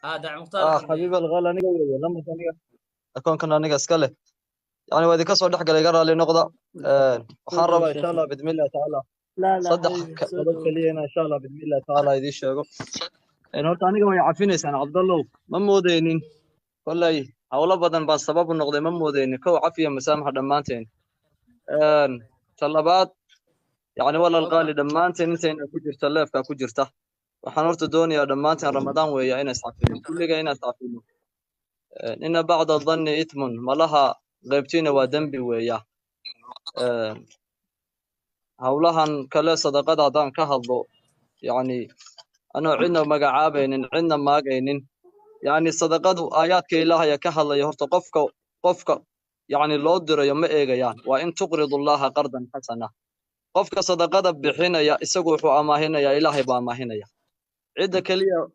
دع مختار حبيب الغالي أنا قوي لما كان أكون كنا نيجا سكله يعني وادي كسر دحق اللي قرا لي نقطة وخرب إن شاء الله بإذن الله تعالى لا لا صدق حبيبي قدرت لي أنا إن شاء الله بإذن الله تعالى يدي الشيء إنه تاني قوي عارفين إنسان عبد الله ما مودينين والله hawlo badan baa sabab u noqday ma moodeyni kow cafiya masaamaxa dhammaanteen talabaad yani walal qaali dhammaanteen intayna ku jirta leefka ku jirta waxaan horta doonayaa dhammaanteen ramadaan weeya inay iscafino kulliga inay iscafino ina bacda dhanni ithmun malaha qaybtiina waa dembi weeya hawlahan kale sadaqada haddaan ka hadlo yani anoo cidna magacaabaynin cidna maagaynin يعني صدقته آيات كإله يا كهلا يهرت قفك يعني لو در يوم إيجيان وإن تقرض الله قرضا حسنا قفك صدقته بحين يا إسقوا أماهنا يا إلهي بأماهنا يا عدة كلية